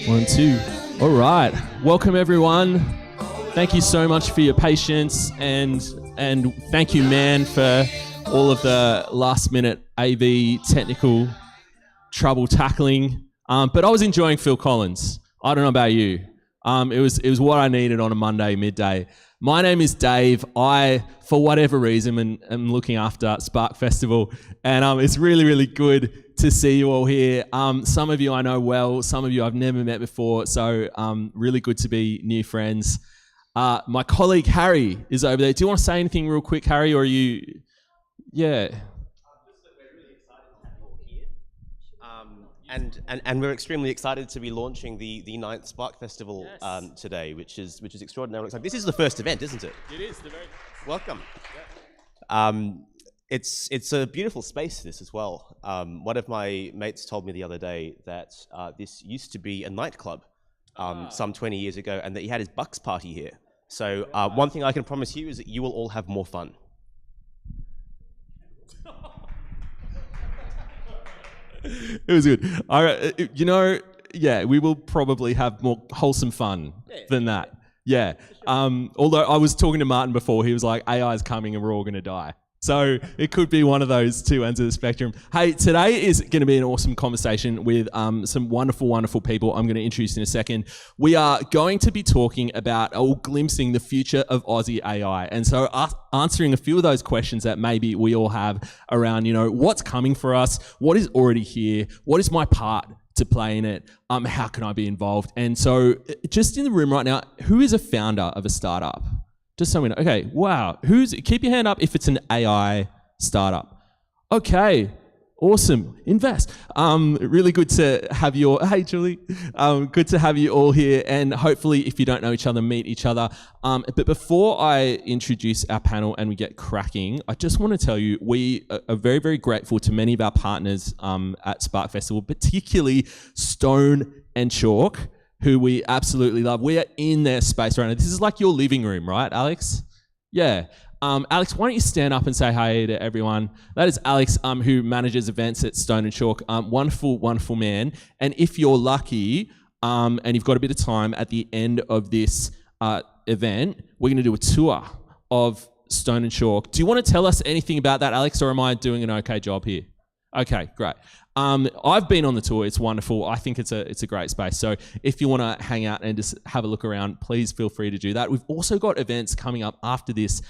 1, 2. All right. Welcome, everyone. Thank you so much for your patience, and thank you, man, for all of the last-minute AV technical trouble tackling. But I was enjoying Phil Collins. I don't know about you. It was what I needed on a Monday midday. My name is Dave. I, for whatever reason, am looking after Spark Festival, and it's really, really good to see you all here. Some of you I know well, some of you I've never met before, so really good to be new friends. My colleague Harry is over there. Do you want to say anything real quick, Harry, or are you... Yeah. And we're extremely excited to be launching the 9th Spark Festival today, which is extraordinary. This is the first event, isn't it? It is. The very welcome. Yeah. It's a beautiful space, this as well. One of my mates told me the other day that this used to be a nightclub some 20 years ago, and that he had his Bucks party here. So one thing I can promise you is that you will all have more fun. It was good. We will probably have more wholesome fun than that. Yeah. Although I was talking to Martin before, he was like, AI is coming and we're all going to die. So it could be one of those two ends of the spectrum. Hey, today is going to be an awesome conversation with some wonderful, wonderful people I'm going to introduce in a second. We are going to be talking about or glimpsing the future of Aussie AI. And so answering a few of those questions that maybe we all have around, what's coming for us? What is already here? What is my part to play in it? How can I be involved? And so just in the room right now, who is a founder of a startup? Just so we know. Okay, wow. Keep your hand up if it's an AI startup. Okay, awesome. Invest. Really good to have you all. Hey, Julie. Good to have you all here. And hopefully, if you don't know each other, meet each other. But before I introduce our panel and we get cracking, I just want to tell you we are very, very grateful to many of our partners at Spark Festival, particularly Stone and Chalk, who we absolutely love. We are in their space right now. This is like your living room, right, Alex? Yeah. Alex, why don't you stand up and say hi to everyone? That is Alex, who manages events at Stone and Chalk. Wonderful, wonderful man. And if you're lucky and you've got a bit of time at the end of this event, we're going to do a tour of Stone and Chalk. Do you want to tell us anything about that, Alex, or am I doing an okay job here? Okay, great. I've been on the tour. It's wonderful. I think it's a great space. So if you want to hang out and just have a look around, please feel free to do that. We've also got events coming up after this,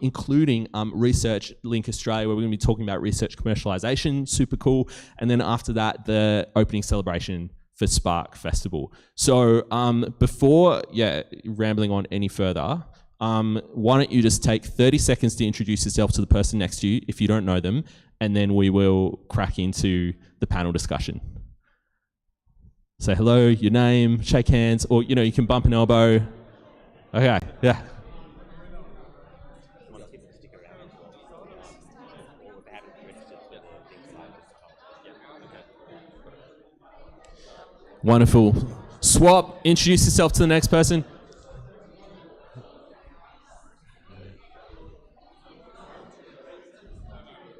including Research Link Australia, where we're going to be talking about research commercialization. Super cool. And then after that, the opening celebration for Spark Festival. So before rambling on any further, why don't you just take 30 seconds to introduce yourself to the person next to you if you don't know them, and then we will crack into the panel discussion. Say hello, your name, shake hands, or you can bump an elbow. Okay, yeah. Wonderful. Swap, introduce yourself to the next person.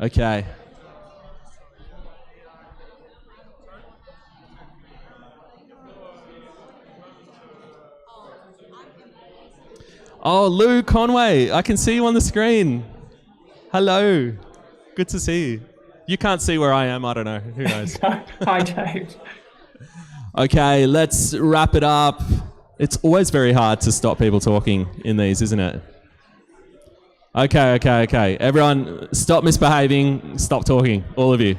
Okay. Oh, Lou Conway, I can see you on the screen. Hello. Good to see you. You can't see where I am, I don't know. Who knows? Hi, Dave. Okay, let's wrap it up. It's always very hard to stop people talking in these, isn't it? Okay. Everyone, stop misbehaving, stop talking, all of you.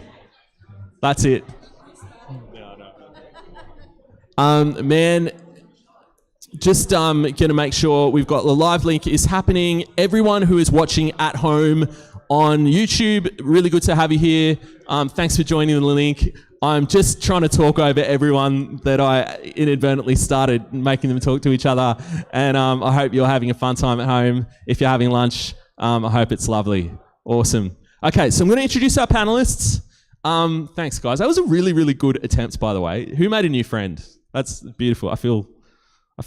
That's it. Man, just gonna make sure we've got the live link is happening. Everyone who is watching at home on YouTube, really good to have you here. Thanks for joining the link. I'm just trying to talk over everyone that I inadvertently started making them talk to each other. And I hope you're having a fun time at home. If you're having lunch, I hope it's lovely. Awesome. Okay, so I'm going to introduce our panelists. Thanks, guys. That was a really, really good attempt, by the way. Who made a new friend? That's beautiful. I feel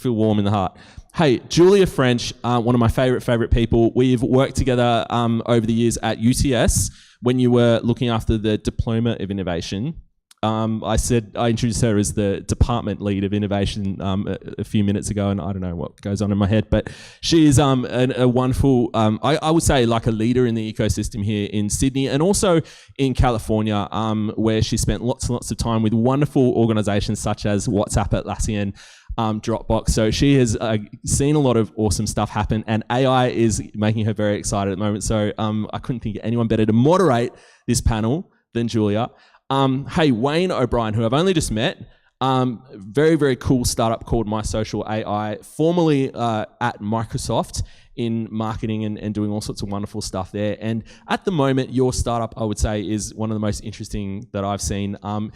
warm in the heart. Hey, Julia French, one of my favorite people. We've worked together over the years at UTS when you were looking after the Diploma of Innovation. I introduced her as the department lead of innovation a few minutes ago, and I don't know what goes on in my head, but she is a wonderful, I would say like a leader in the ecosystem here in Sydney and also in California, where she spent lots and lots of time with wonderful organisations such as WhatsApp, Atlassian, Dropbox. So she has seen a lot of awesome stuff happen, and AI is making her very excited at the moment. So I couldn't think of anyone better to moderate this panel than Julia. Hey, Wayne O'Brien, who I've only just met, very, very cool startup called My Social AI, formerly at Microsoft in marketing and doing all sorts of wonderful stuff there. And at the moment, your startup, I would say, is one of the most interesting that I've seen. I'll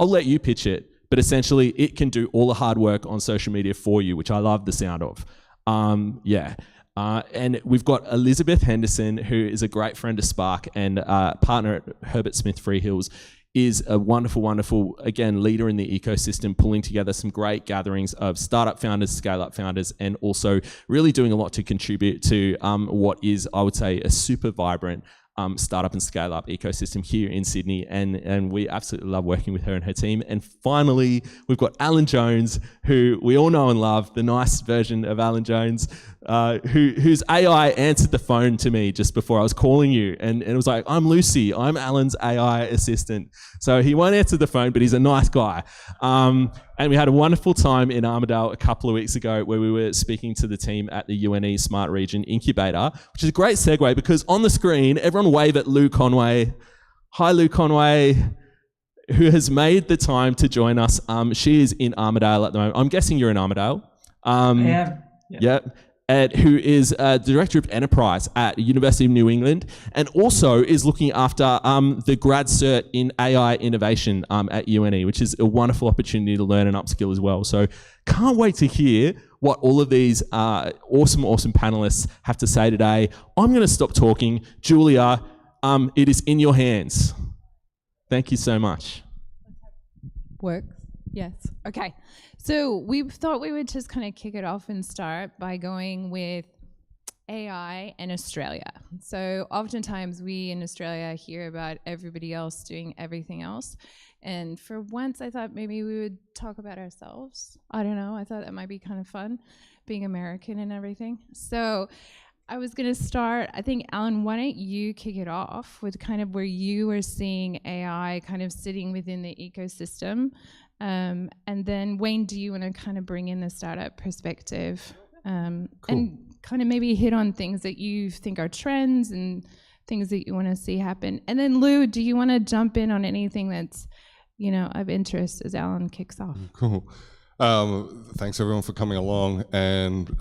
let you pitch it, but essentially it can do all the hard work on social media for you, which I love the sound of. And we've got Elizabeth Henderson, who is a great friend of Spark and partner at Herbert Smith Freehills, is a wonderful, wonderful, again, leader in the ecosystem, pulling together some great gatherings of startup founders, scale-up founders, and also really doing a lot to contribute to what is, I would say, a super vibrant startup and scale-up ecosystem here in Sydney, and we absolutely love working with her and her team. And finally, we've got Alan Jones, who we all know and love, the nice version of Alan Jones, whose AI answered the phone to me just before I was calling you, and it was like, I'm Lucy, I'm Alan's AI assistant. So he won't answer the phone, but he's a nice guy. And we had a wonderful time in Armidale a couple of weeks ago where we were speaking to the team at the UNE Smart Region Incubator, which is a great segue because on the screen, everyone wave at Lou Conway. Hi, Lou Conway, who has made the time to join us. She is in Armidale at the moment. I'm guessing you're in Armidale. I am. Yep. Who is Director of Enterprise at University of New England and also is looking after the grad cert in AI innovation at UNE, which is a wonderful opportunity to learn and upskill as well. So can't wait to hear what all of these awesome panelists have to say today. I'm going to stop talking. Julia, it is in your hands. Thank you so much. Works? Yes. Okay. So we thought we would just kind of kick it off and start by going with AI in Australia. So oftentimes we in Australia hear about everybody else doing everything else. And for once I thought maybe we would talk about ourselves. I don't know. I thought that might be kind of fun, being American and everything. So I was going to start, I think, Alan, why don't you kick it off with kind of where you are seeing AI kind of sitting within the ecosystem. And then Wayne, do you want to kind of bring in the startup perspective and kind of maybe hit on things that you think are trends and things that you want to see happen? And then Lou, do you want to jump in on anything that's, you know, of interest as Alan kicks off? Cool. Thanks everyone for coming along, and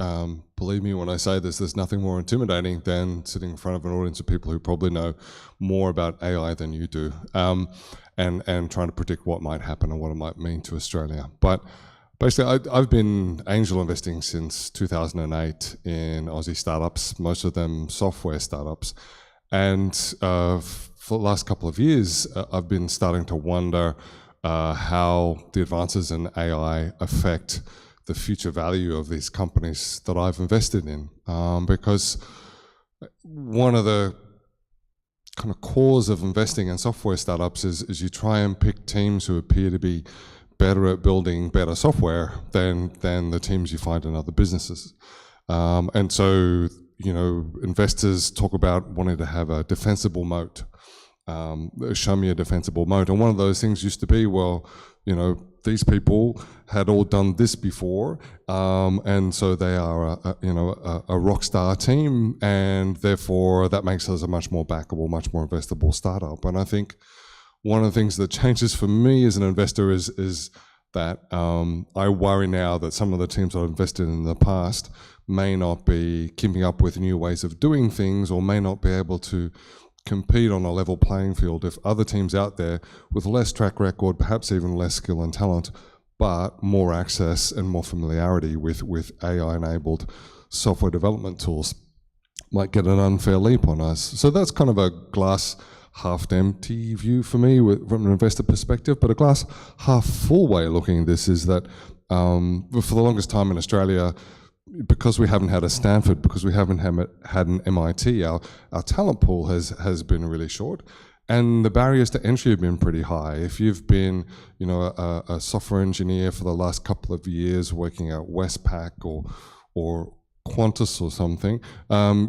believe me when I say this, there's nothing more intimidating than sitting in front of an audience of people who probably know more about AI than you do, and trying to predict what might happen and what it might mean to Australia. But basically, I've been angel investing since 2008 in Aussie startups, most of them software startups, and for the last couple of years, I've been starting to wonder how the advances in AI affect the future value of these companies that I've invested in. Because one of the kind of cores of investing in software startups is you try and pick teams who appear to be better at building better software than the teams you find in other businesses. And so, you know, investors talk about wanting to have a defensible moat. Show me a defensible moat. And one of those things used to be, well, you know, these people had all done this before, and so they are, a rock star team, and therefore that makes us a much more backable, much more investable startup. And I think one of the things that changes for me as an investor is that I worry now that some of the teams I've invested in the past may not be keeping up with new ways of doing things, or may not be able to compete on a level playing field if other teams out there with less track record, perhaps even less skill and talent, but more access and more familiarity with AI-enabled software development tools might get an unfair leap on us. So that's kind of a glass half empty view for me from an investor perspective, but a glass half full way of looking at this is that for the longest time in Australia, because we haven't had a Stanford, because we haven't had an MIT, our talent pool has been really short. And the barriers to entry have been pretty high. If you've been, a software engineer for the last couple of years working at Westpac or Qantas or something,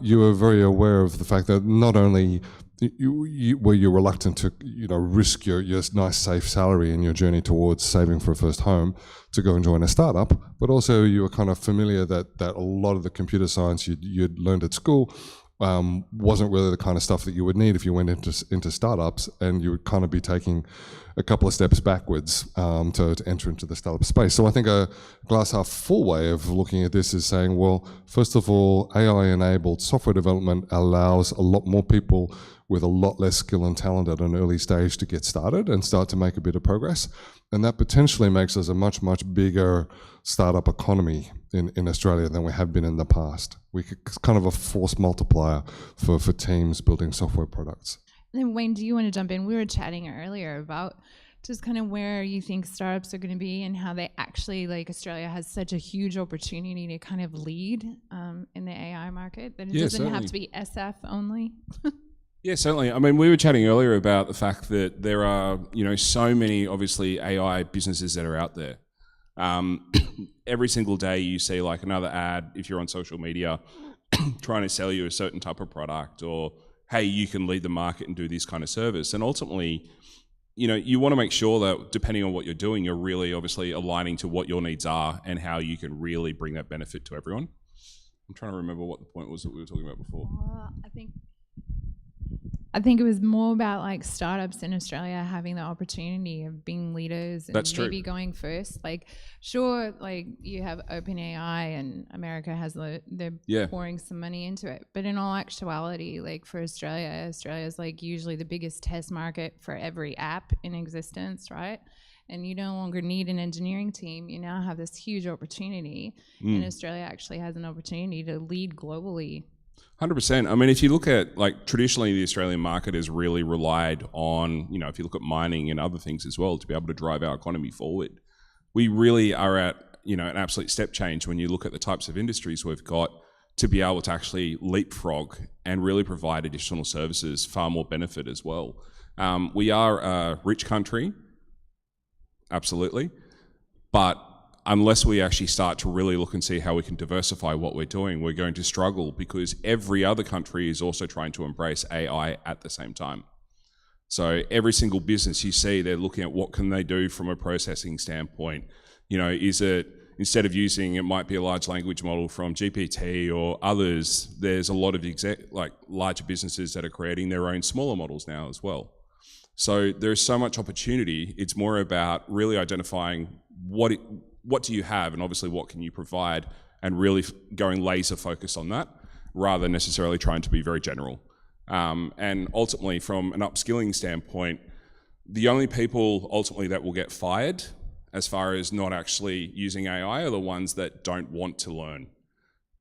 you are very aware of the fact that not only were you reluctant to risk your nice safe salary in your journey towards saving for a first home to go and join a startup, but also you were kind of familiar that a lot of the computer science you'd learned at school wasn't really the kind of stuff that you would need if you went into startups, and you would kind of be taking a couple of steps backwards to enter into the startup space. So I think a glass half full way of looking at this is saying, well, first of all, AI-enabled software development allows a lot more people with a lot less skill and talent at an early stage to get started and start to make a bit of progress. And that potentially makes us a much, much bigger startup economy in Australia than we have been in the past. It's kind of a force multiplier for teams building software products. And then Wayne, do you want to jump in? We were chatting earlier about just kind of where you think startups are going to be and how they actually, like, Australia has such a huge opportunity to kind of lead in the AI market, that it doesn't have to be SF only. Yeah, certainly. I mean, we were chatting earlier about the fact that there are, so many, obviously, AI businesses that are out there. Every single day you see like another ad, if you're on social media, trying to sell you a certain type of product, or, hey, you can lead the market and do this kind of service. And ultimately, you want to make sure that depending on what you're doing, you're really obviously aligning to what your needs are and how you can really bring that benefit to everyone. I'm trying to remember what the point was that we were talking about before. I think it was more about like startups in Australia having the opportunity of being leaders and maybe going first. Like, sure, like you have OpenAI and America has they're pouring some money into it. But in all actuality, like for Australia's like usually the biggest test market for every app in existence, right? And you no longer need an engineering team. You now have this huge opportunity, and Australia actually has an opportunity to lead globally. 100%. I mean, if you look at, like, traditionally the Australian market has really relied on, if you look at mining and other things as well, to be able to drive our economy forward. We really are at, an absolute step change when you look at the types of industries we've got to be able to actually leapfrog and really provide additional services, far more benefit as well. We are a rich country, absolutely, but unless we actually start to really look and see how we can diversify what we're doing, we're going to struggle, because every other country is also trying to embrace AI at the same time. So every single business you see, they're looking at what can they do from a processing standpoint. Is it, instead of using, it might be a large language model from GPT or others, there's a lot of larger businesses that are creating their own smaller models now as well. So there's so much opportunity. It's more about really identifying what do you have, and obviously what can you provide, and really going laser focused on that, rather than necessarily trying to be very general. And ultimately, from an upskilling standpoint, the only people ultimately that will get fired as far as not actually using AI are the ones that don't want to learn.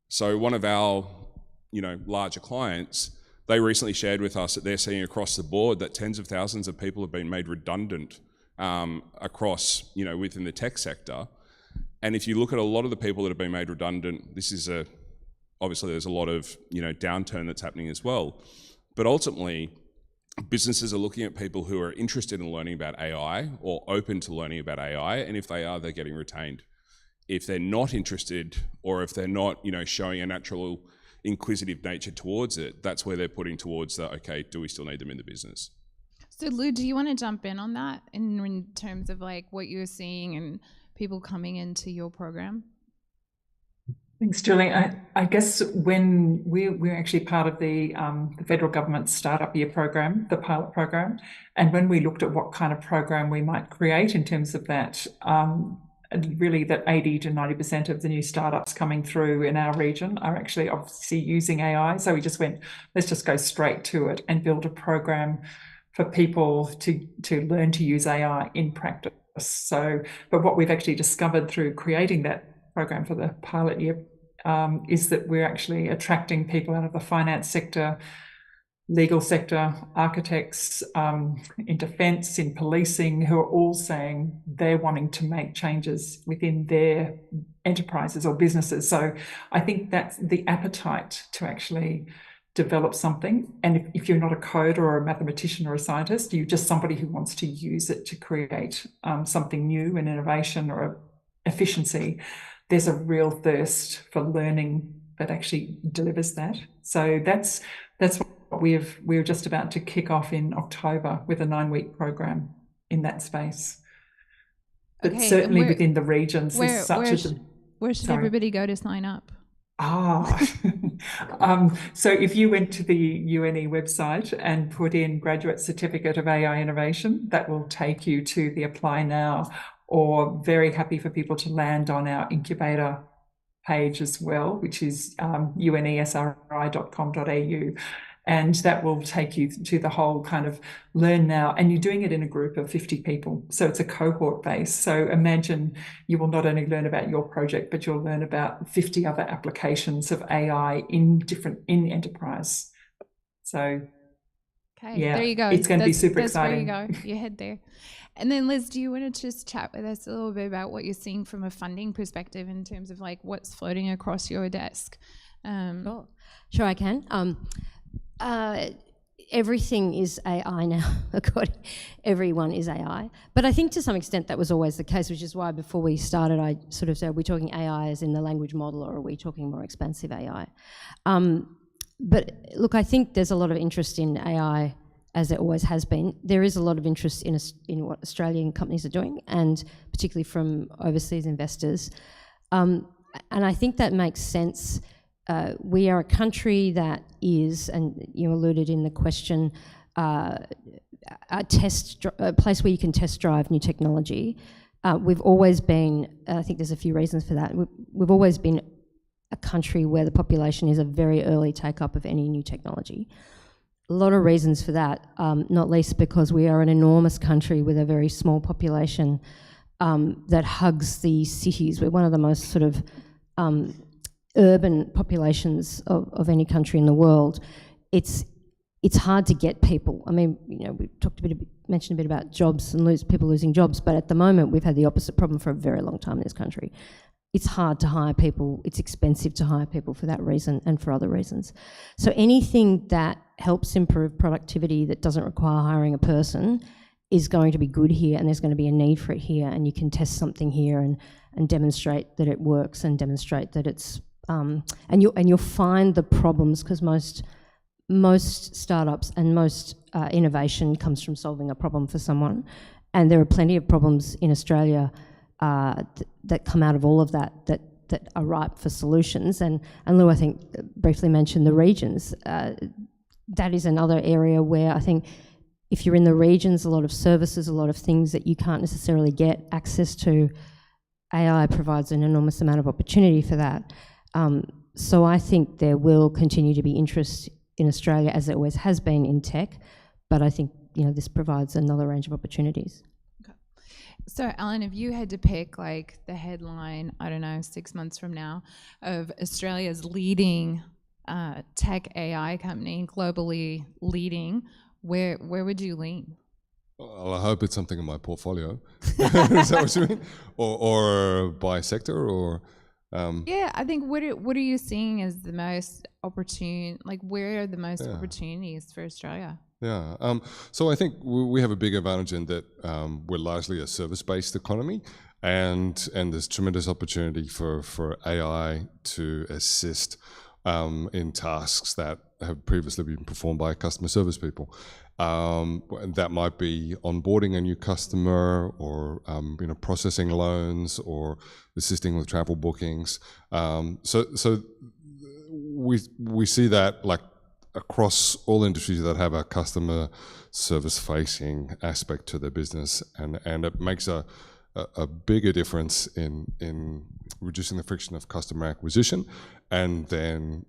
So one of our larger clients, they recently shared with us that they're seeing across the board that tens of thousands of people have been made redundant across, within the tech sector. And if you look at a lot of the people that have been made redundant, this is obviously there's a lot of downturn that's happening as well. But ultimately, businesses are looking at people who are interested in learning about AI or open to learning about AI, and if they are, they're getting retained. If they're not interested, or if they're not showing a natural inquisitive nature towards it, that's where they're putting towards okay, do we still need them in the business? So Lou, do you want to jump in on that in terms of like what you're seeing and people coming into your program? Thanks, Julie. I guess when we're actually part of the federal government's Startup Year program, the pilot program, and when we looked at what kind of program we might create in terms of that, really that 80 to 90% of the new startups coming through in our region are actually obviously using AI. So we just went, let's just go straight to it and build a program for people to learn to use AI in practice. So, but what we've actually discovered through creating that program for the pilot year is that we're actually attracting people out of the finance sector, legal sector, architects, in defence, in policing, who are all saying they're wanting to make changes within their enterprises or businesses. So I think that's the appetite to actually develop something. And if you're not a coder or a mathematician or a scientist, you're just somebody who wants to use it to create something new, an innovation or efficiency, there's a real thirst for learning that actually delivers that. So that's what we're just about to kick off in October with a 9-week program in that space. But Okay, certainly within the regions, where should sorry. everybody go to sign up? So if you went to the UNE website and put in Graduate Certificate of AI Innovation, that will take you to the Apply Now, or very happy for people to land on our incubator page as well, which is unesri.com.au. And that will take you to the whole kind of learn now. And you're doing it in a group of 50 people. So it's a cohort base. So imagine you will not only learn about your project, but you'll learn about 50 other applications of AI in enterprise. So okay, yeah, there you go. It's going to be super exciting. There you go. You head there. And then Liz, do you want to just chat with us a little bit about what you're seeing from a funding perspective in terms of like what's floating across your desk? Sure, I can. Everything is AI now. Everyone is AI. But I think to some extent that was always the case, which is why before we started I sort of said, are we talking AI as in the language model, or are we talking more expansive AI? But look, I think there's a lot of interest in AI, as there always has been. There is a lot of interest in what Australian companies are doing, and particularly from overseas investors. And I think that makes sense. We are a country that is, and you alluded in the question, a place where you can test drive new technology. We've always been, I think there's a few reasons for that, we've always been a country where the population is a very early take-up of any new technology. A lot of reasons for that, not least because we are an enormous country with a very small population that hugs the cities. We're one of the most sort of urban populations of any country in the world. It's hard to get people. I mean, you know, we mentioned a bit about jobs and people losing jobs, but at the moment we've had the opposite problem for a very long time in this country. It's hard to hire people. It's expensive to hire people for that reason and for other reasons. So anything that helps improve productivity that doesn't require hiring a person is going to be good here, and there's going to be a need for it here, and you can test something here and demonstrate that it works and demonstrate that it's and you'll find the problems, because most startups and most innovation comes from solving a problem for someone, and there are plenty of problems in Australia that come out of all of that are ripe for solutions. And Lou, I think, briefly mentioned the regions. That is another area where I think if you're in the regions, a lot of services, a lot of things that you can't necessarily get access to, AI provides an enormous amount of opportunity for that. So I think there will continue to be interest in Australia, as there always has been in tech, but I think, you know, this provides another range of opportunities. So, Alan, if you had to pick like the headline, I don't know, 6 months from now, of Australia's leading tech AI company, globally leading, where would you lean? Well, I hope it's something in my portfolio. Is that what you mean? Or by sector, or? Yeah, I think what are you seeing as the most opportune? Like, where are the most opportunities for Australia? Yeah, so I think we have a big advantage in that we're largely a service-based economy, and there's tremendous opportunity for AI to assist in tasks that have previously been performed by customer service people. That might be onboarding a new customer, or processing loans, or assisting with travel bookings. So we see that like across all industries that have a customer service facing aspect to their business, and it makes a bigger difference in reducing the friction of customer acquisition, and then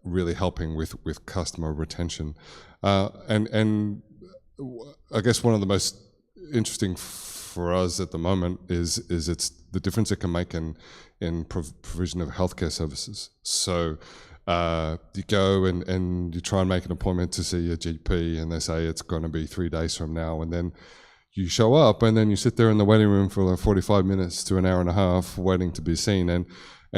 really helping with customer retention. And I guess one of the most interesting for us at the moment is it's the difference it can make in provision of healthcare services. So you go and you try and make an appointment to see a GP, and they say it's going to be 3 days from now, and then you show up, and then you sit there in the waiting room for like 45 minutes to an hour and a half waiting to be seen, and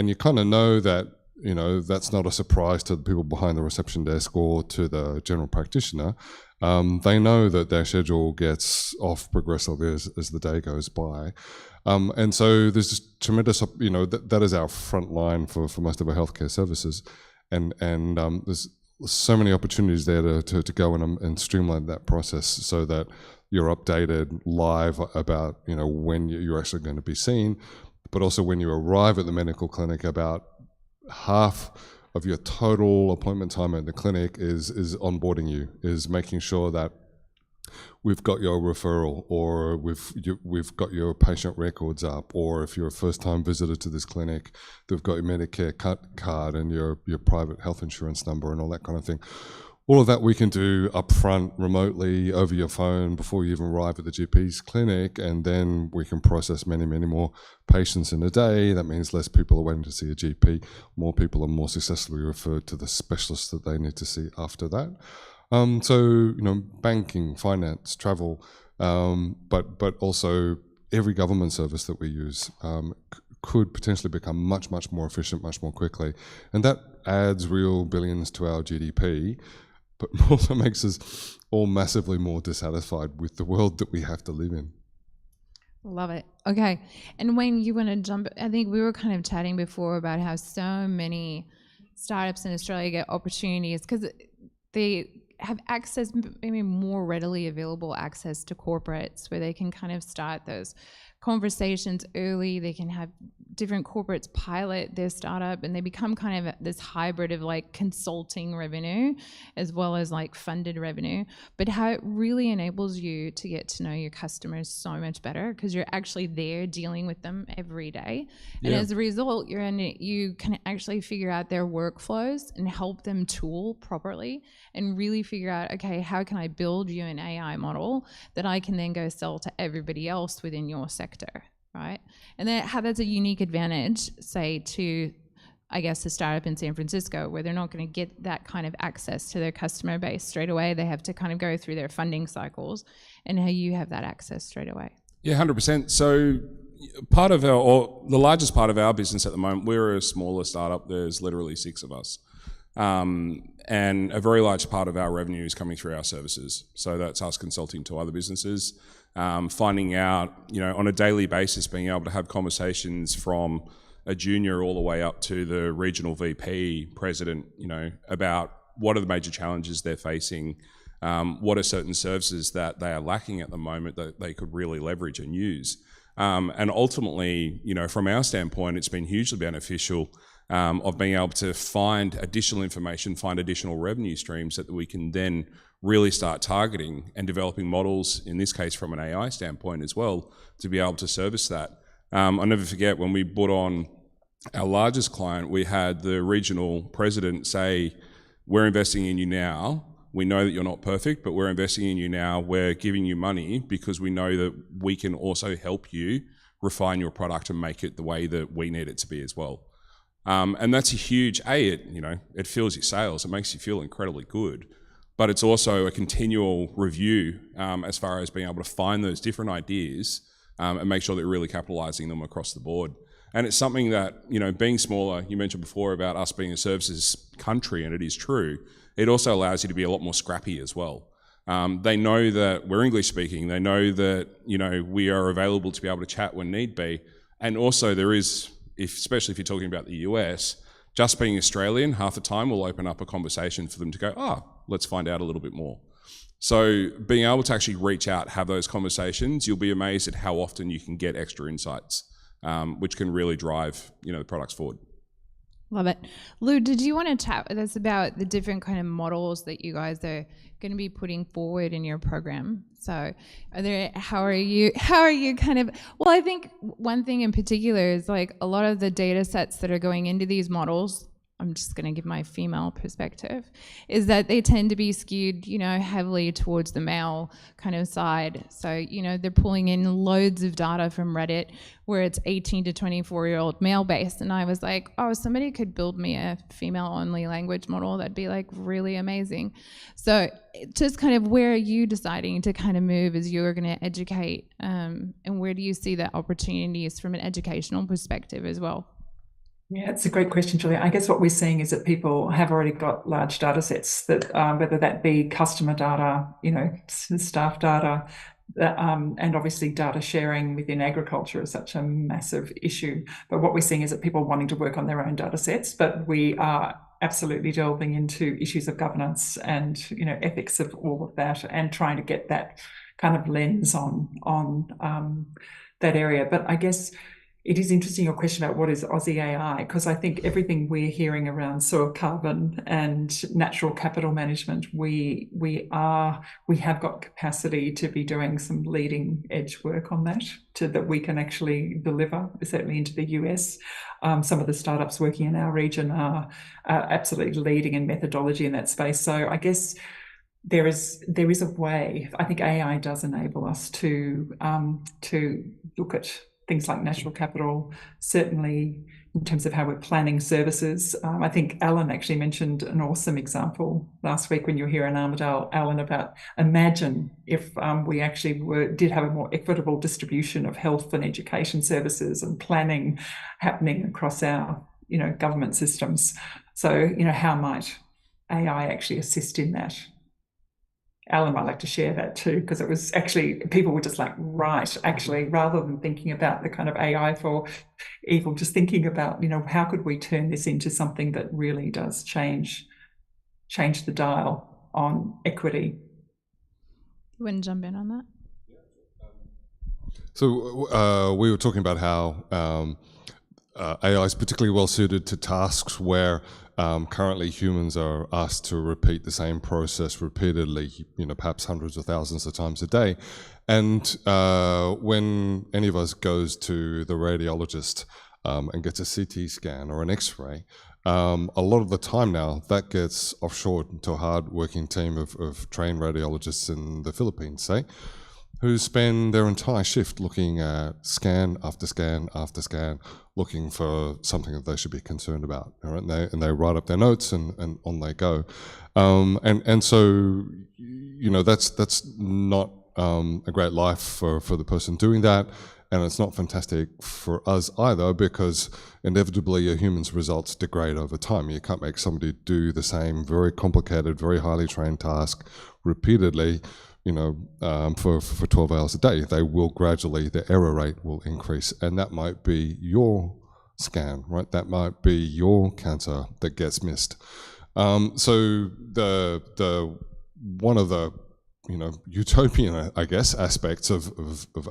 you kind of know that you know, that's not a surprise to the people behind the reception desk or to the general practitioner. They know that their schedule gets off progressively as the day goes by. And so there's just tremendous, you know, that is our front line for most of our healthcare services. And there's so many opportunities there to go in and streamline that process so that you're updated live about, you know, when you're actually going to be seen, but also when you arrive at the medical clinic, about half of your total appointment time at the clinic is onboarding you, is making sure that we've got your referral, or we've got your patient records up, or if you're a first-time visitor to this clinic, they've got your Medicare card and your private health insurance number and all that kind of thing. All of that we can do up front, remotely, over your phone, before you even arrive at the GP's clinic, and then we can process many, many more patients in a day. That means less people are waiting to see a GP. More people are more successfully referred to the specialists that they need to see after that. So, you know, banking, finance, travel, but also every government service that we use could potentially become much, much more efficient, much more quickly. And that adds real billions to our GDP, but also makes us all massively more dissatisfied with the world that we have to live in. Love it. Okay. And Wayne, you want to jump? I think we were kind of chatting before about how so many startups in Australia get opportunities because they have access, maybe more readily available access to corporates where they can kind of start those conversations early. They can have different corporates pilot their startup and they become kind of this hybrid of like consulting revenue as well as like funded revenue, but how it really enables you to get to know your customers so much better because you're actually there dealing with them every day. And as a result, you can actually figure out their workflows and help them tool properly and really figure out, okay, how can I build you an AI model that I can then go sell to everybody else within your sector, right? And then how that's a unique advantage, say, to, I guess, a startup in San Francisco where they're not going to get that kind of access to their customer base straight away. They have to kind of go through their funding cycles, and how you have that access straight away. Yeah, 100%. So part of the largest part of our business at the moment, we're a smaller startup. There's literally 6 of us. And a very large part of our revenue is coming through our services. So that's us consulting to other businesses, finding out, you know, on a daily basis, being able to have conversations from a junior all the way up to the regional VP, president, you know, about what are the major challenges they're facing, what are certain services that they are lacking at the moment that they could really leverage and use. And ultimately, you know, from our standpoint, it's been hugely beneficial of being able to find additional information, find additional revenue streams that we can then really start targeting and developing models, in this case from an AI standpoint as well, to be able to service that. I'll never forget when we brought on our largest client, we had the regional president say, we're investing in you now. We know that you're not perfect, but we're investing in you now. We're giving you money because we know that we can also help you refine your product and make it the way that we need it to be as well. And that's a huge, it fills your sails, it makes you feel incredibly good, but it's also a continual review as far as being able to find those different ideas and make sure that you're really capitalizing them across the board. And it's something that, you know, being smaller, you mentioned before about us being a services country, and it is true, it also allows you to be a lot more scrappy as well. They know that we're English speaking, they know that, you know, we are available to be able to chat when need be, and also there is, especially if you're talking about the US, just being Australian, half the time will open up a conversation for them to go, let's find out a little bit more. So being able to actually reach out, have those conversations, you'll be amazed at how often you can get extra insights, which can really drive, you know, the products forward. Love it. Lou, did you want to chat with us about the different kind of models that you guys are going to be putting forward in your program? So how are you kind of, well, I think one thing in particular is like a lot of the data sets that are going into these models, I'm just going to give my female perspective, is that they tend to be skewed, you know, heavily towards the male kind of side. So, you know, they're pulling in loads of data from Reddit where it's 18 to 24-year-old male based. And I was like, somebody could build me a female only language model. That'd be like really amazing. So just kind of where are you deciding to kind of move as you're going to educate, and where do you see the opportunities from an educational perspective as well? Yeah, it's a great question, Julia. I guess what we're seeing is that people have already got large data sets that, whether that be customer data, staff data, and obviously data sharing within agriculture is such a massive issue. But what we're seeing is that people are wanting to work on their own data sets, but we are absolutely delving into issues of governance and, ethics of all of that, and trying to get that kind of lens on that area. But I guess it is interesting, your question about what is Aussie AI, because I think everything we're hearing around soil carbon and natural capital management, we have got capacity to be doing some leading edge work on that, that we can actually deliver, certainly into the US. Some of the startups working in our region are absolutely leading in methodology in that space. So I guess there is a way. I think AI does enable us to look at things like natural capital, certainly in terms of how we're planning services. I think Alan actually mentioned an awesome example last week when you were here in Armidale, Alan, about imagine if we actually did have a more equitable distribution of health and education services and planning happening across our government systems. So how might AI actually assist in that? Alan might like to share that too, because it was actually, people were just like, right, actually, rather than thinking about the kind of AI for evil, just thinking about, how could we turn this into something that really does change the dial on equity. You want to jump in on that? So we were talking about how AI is particularly well suited to tasks where currently humans are asked to repeat the same process repeatedly, perhaps hundreds of thousands of times a day. And when any of us goes to the radiologist and gets a CT scan or an X-ray, a lot of the time now that gets offshored to a hard-working team of trained radiologists in the Philippines, say, who spend their entire shift looking at scan after scan after scan, looking for something that they should be concerned about. All right? And they write up their notes and on they go. And so, that's not a great life for the person doing that. And it's not fantastic for us either, because inevitably a human's results degrade over time. You can't make somebody do the same very complicated, very highly trained task repeatedly, for 12 hours a day. They will gradually, the error rate will increase, and that might be your scan, right? That might be your cancer that gets missed. So the one of the utopian, I guess, aspects of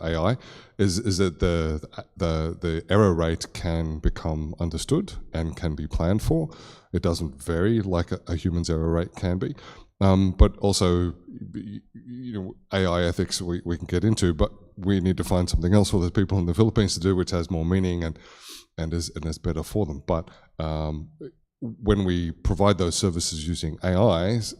AI is that the error rate can become understood and can be planned for. It doesn't vary like a human's error rate can be. But also, AI ethics we can get into, but we need to find something else for the people in the Philippines to do, which has more meaning and is better for them. But when we provide those services using AIs,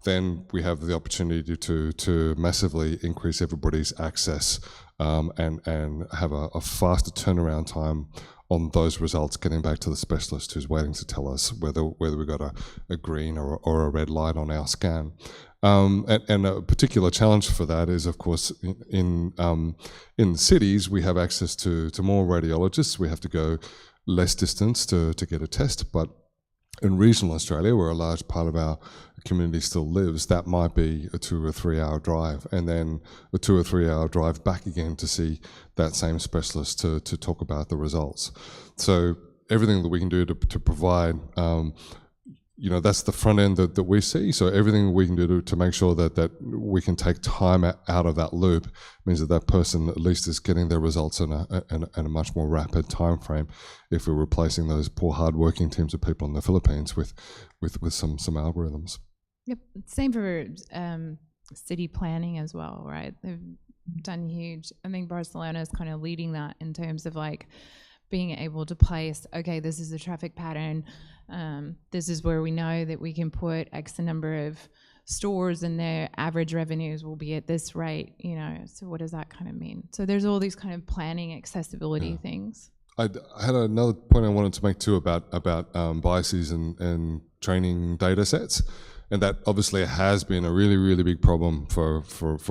then we have the opportunity to massively increase everybody's access and have a faster turnaround time on those results, getting back to the specialist who's waiting to tell us whether we got a green or a red light on our scan. And a particular challenge for that is, of course, in cities we have access to more radiologists. We have to go less distance to get a test, but in regional Australia, where a large part of our community still lives, that might be a 2 or 3 hour drive, and then a 2 or 3 hour drive back again to see that same specialist to talk about the results. So everything that we can do to provide, that's the front end that we see. So everything we can do to make sure that we can take time out of that loop means that person at least is getting their results in a much more rapid time frame, if we're replacing those poor hard-working teams of people in the Philippines with some algorithms. Yep. Same for city planning as well, right? They've done huge. I think Barcelona is kind of leading that in terms of like being able to place, okay, this is the traffic pattern. This is where we know that we can put X number of stores and their average revenues will be at this rate, so what does that kind of mean? So there's all these kind of planning accessibility things. I had another point I wanted to make too about biases and training data sets. And that obviously has been a really, really big problem for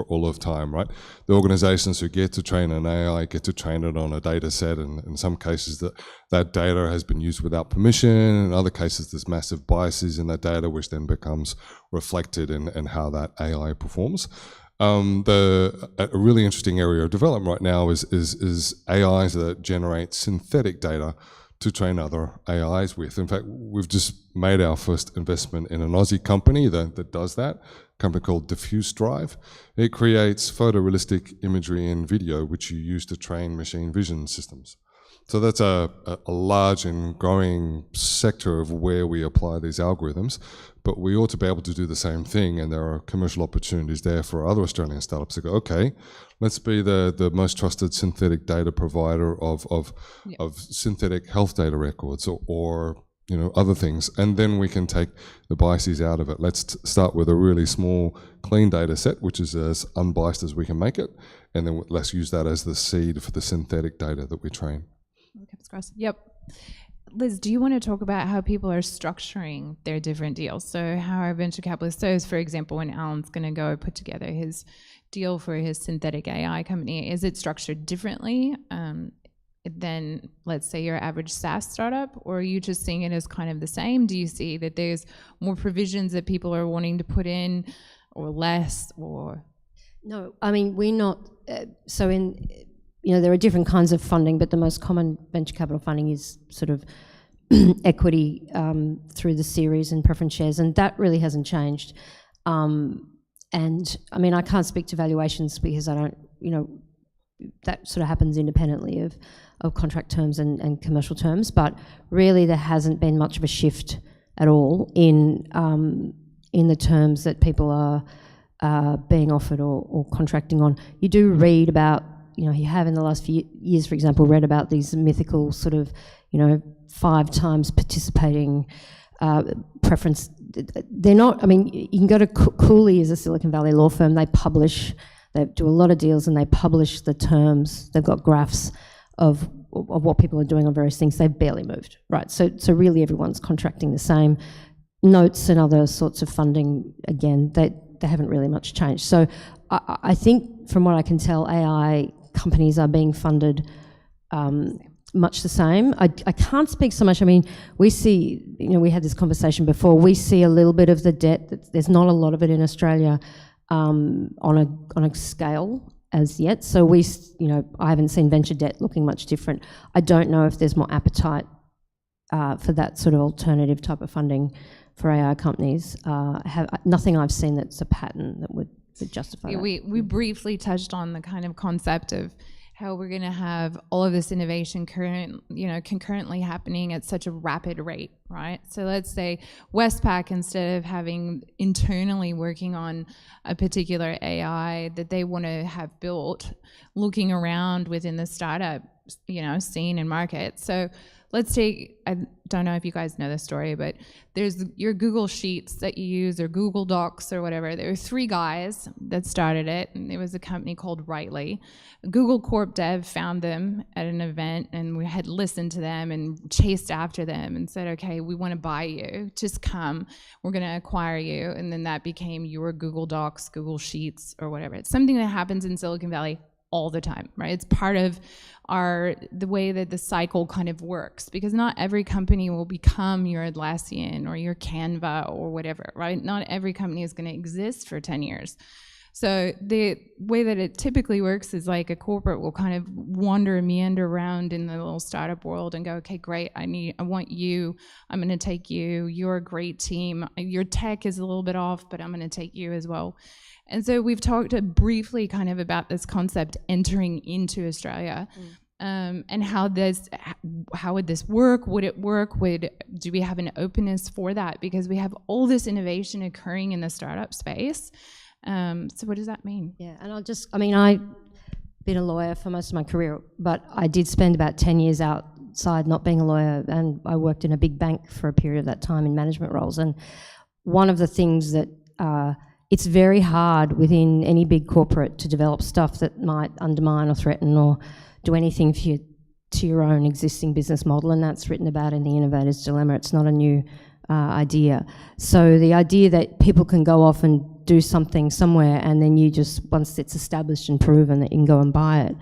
all of time, right? The organizations who get to train an AI get to train it on a data set, and in some cases that data has been used without permission. In other cases, there's massive biases in that data, which then becomes reflected in how that AI performs. A really interesting area of development right now is AIs that generate synthetic data to train other AIs with. In fact, we've just made our first investment in an Aussie company that does that, a company called Diffuse Drive. It creates photorealistic imagery and video which you use to train machine vision systems. So that's a large and growing sector of where we apply these algorithms, but we ought to be able to do the same thing, and there are commercial opportunities there for other Australian startups to go, okay, let's be the most trusted synthetic data provider of synthetic health data records or other things, and then we can take the biases out of it. Let's start with a really small, clean data set, which is as unbiased as we can make it, and then let's use that as the seed for the synthetic data that we train. Yep. Liz, do you want to talk about how people are structuring their different deals? So how our venture capitalists, so for example, when Alan's going to go put together his deal for his synthetic AI company, is it structured differently than, let's say, your average SaaS startup? Or are you just seeing it as kind of the same? Do you see that there's more provisions that people are wanting to put in, or less, or? No, I mean, we're not, there are different kinds of funding, but the most common venture capital funding is sort of equity through the series and preference shares, and that really hasn't changed. And I mean, I can't speak to valuations because I don't, that sort of happens independently of contract terms and commercial terms, but really there hasn't been much of a shift at all in the terms that people are being offered or contracting on. You do read about, you have in the last few years, for example, read about these mythical sort of, 5 times participating preference. They're not, I mean, you can go to Cooley is a Silicon Valley law firm. They do a lot of deals and they publish the terms. They've got graphs of what people are doing on various things. They've barely moved, right? So really everyone's contracting the same. Notes and other sorts of funding, again, they haven't really much changed. So I think from what I can tell, AI companies are being funded much the same. I can't speak so much. I mean, we see, we had this conversation before, we see a little bit of the debt. There's not a lot of it in Australia on a scale as yet. So I haven't seen venture debt looking much different. I don't know if there's more appetite for that sort of alternative type of funding for AI companies. Nothing I've seen that's a pattern that would justify that. We briefly touched on the kind of concept of how we're going to have all of this innovation concurrently happening at such a rapid rate, right? So let's say Westpac, instead of having internally working on a particular AI that they want to have built, looking around within the startup, scene and market. So let's take, I don't know if you guys know this story, but there's your Google Sheets that you use, or Google Docs or whatever. There were 3 guys that started it, and it was a company called Rightly. Google Corp Dev found them at an event, and we had listened to them and chased after them and said, okay, we want to buy you. Just come. We're going to acquire you. And then that became your Google Docs, Google Sheets, or whatever. It's something that happens in Silicon Valley all the time, right? It's part of the way that the cycle kind of works, because not every company will become your Atlassian or your Canva or whatever, right? Not every company is going to exist for 10 years. So the way that it typically works is like a corporate will kind of meander around in the little startup world and go, okay, great, I want you, I'm going to take you, you're a great team, your tech is a little bit off, but I'm going to take you as well. And so we've talked briefly kind of about this concept entering into Australia, and how would this work? Would it work? Do we have an openness for that? Because we have all this innovation occurring in the startup space. So what does that mean? Yeah, and I've been a lawyer for most of my career, but I did spend about 10 years outside not being a lawyer, and I worked in a big bank for a period of that time in management roles. And one of the things that it's very hard within any big corporate to develop stuff that might undermine or threaten or do anything to your own existing business model, and that's written about in the Innovators Dilemma. It's not a new idea. So the idea that people can go off and do something somewhere, and then you just, once it's established and proven, that you can go and buy it.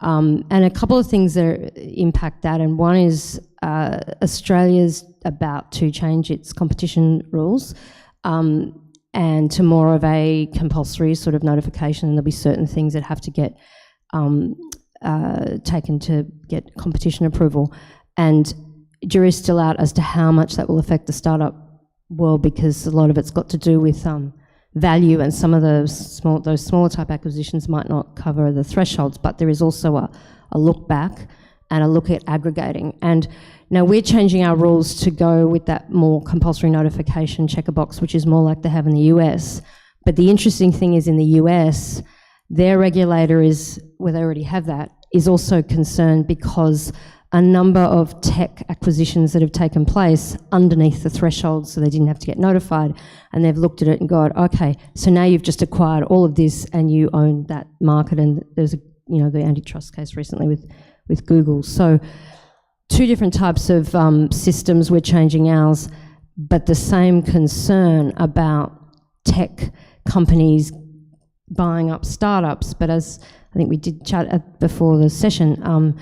And a couple of things that impact that, and one is Australia's about to change its competition rules and to more of a compulsory sort of notification, and there'll be certain things that have to get taken to get competition approval. And jury's still out as to how much that will affect the startup world, because a lot of it's got to do with value, and some of those smaller type acquisitions might not cover the thresholds, but there is also a look back and a look at aggregating. And now we're changing our rules to go with that more compulsory notification checker box, which is more like they have in the US. But the interesting thing is, in the US, their regulator is, where they already have that, is also concerned because a number of tech acquisitions that have taken place underneath the threshold, so they didn't have to get notified, and they've looked at it and gone, okay, so now you've just acquired all of this and you own that market. And there's the antitrust case recently with Google. So two different types of systems. We're changing ours, but the same concern about tech companies buying up startups. But as I think we did chat before the session,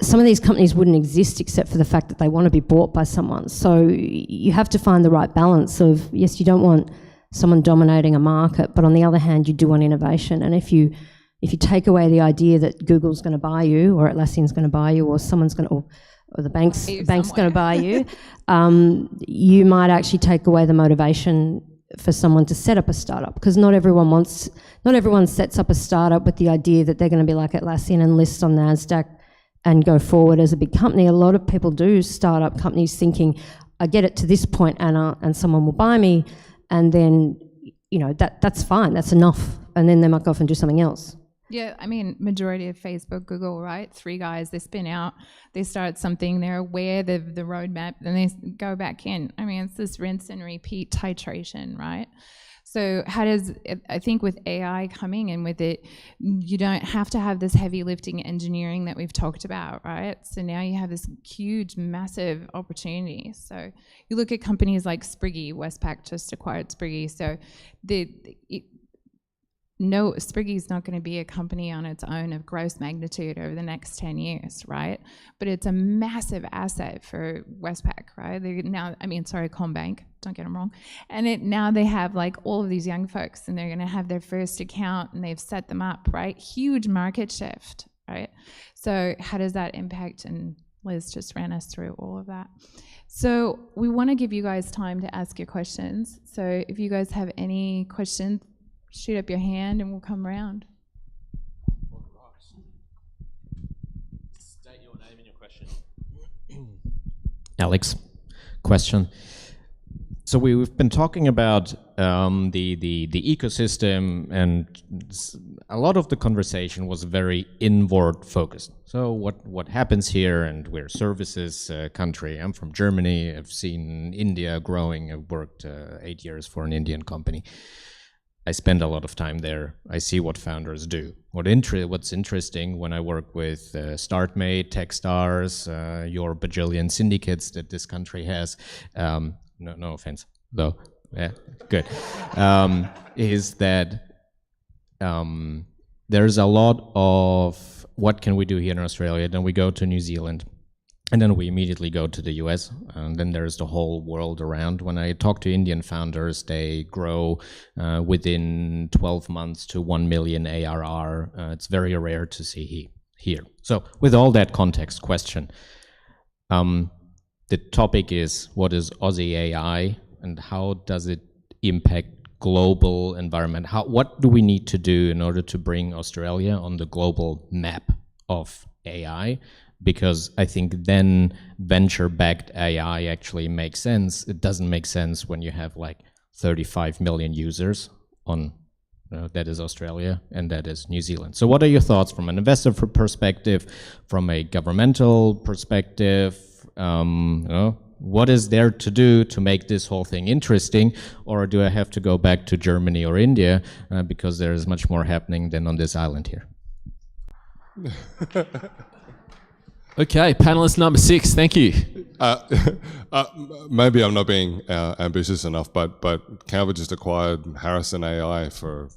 some of these companies wouldn't exist except for the fact that they want to be bought by someone. So you have to find the right balance of, yes, you don't want someone dominating a market, but on the other hand, you do want innovation. And if you take away the idea that Google's going to buy you, or Atlassian's going to buy you, or someone's going to, or the bank's going to buy you, you might actually take away the motivation for someone to set up a startup, because not everyone sets up a startup with the idea that they're going to be like Atlassian and list on NASDAQ and go forward as a big company. A lot of people do start up companies thinking, I get it to this point, Anna, and someone will buy me, and then, that's fine, that's enough, and then they might go off and do something else. Yeah, I mean, majority of Facebook, Google, right? 3 guys, they spin out, they start something, they're aware of the roadmap, then they go back in. I mean, it's this rinse and repeat titration, right? So I think with AI coming in with it, you don't have to have this heavy lifting engineering that we've talked about, right? So now you have this huge, massive opportunity. So you look at companies like Spriggy, Westpac just acquired Spriggy. So Spriggy's not going to be a company on its own of gross magnitude over the next 10 years, right? But it's a massive asset for Westpac, right? Combank, don't get them wrong. And now they have like all of these young folks, and they're going to have their first account, and they've set them up, right? Huge market shift, right? So how does that impact? And Liz just ran us through all of that. So we want to give you guys time to ask your questions. So if you guys have any questions, shoot up your hand and we'll come around. State your name and your question. Alex, question. So we've been talking about the ecosystem, and a lot of the conversation was very inward focused. So what happens here, and we're a services country. I'm from Germany. I've seen India growing. I've worked 8 years for an Indian company. I spend a lot of time there. I see what founders do. What's interesting when I work with StartMate, Techstars, your bajillion syndicates that this country has, no offense, though, yeah, good, is that there's a lot of what can we do here in Australia, then we go to New Zealand, and then we immediately go to the US, and then there's the whole world around. When I talk to Indian founders, they grow within 12 months to 1 million ARR. It's very rare to see here. So with all that context question, the topic is, what is Aussie AI, and how does it impact global environment? What do we need to do in order to bring Australia on the global map of AI? Because I think then venture-backed AI actually makes sense. It doesn't make sense when you have like 35 million users on, that is Australia and that is New Zealand. So what are your thoughts from an investor perspective, from a governmental perspective? What is there to do to make this whole thing interesting? Or do I have to go back to Germany or India because there is much more happening than on this island here? Okay, panelist number 6, thank you. Maybe I'm not being ambitious enough, but Canva just acquired Harrison AI for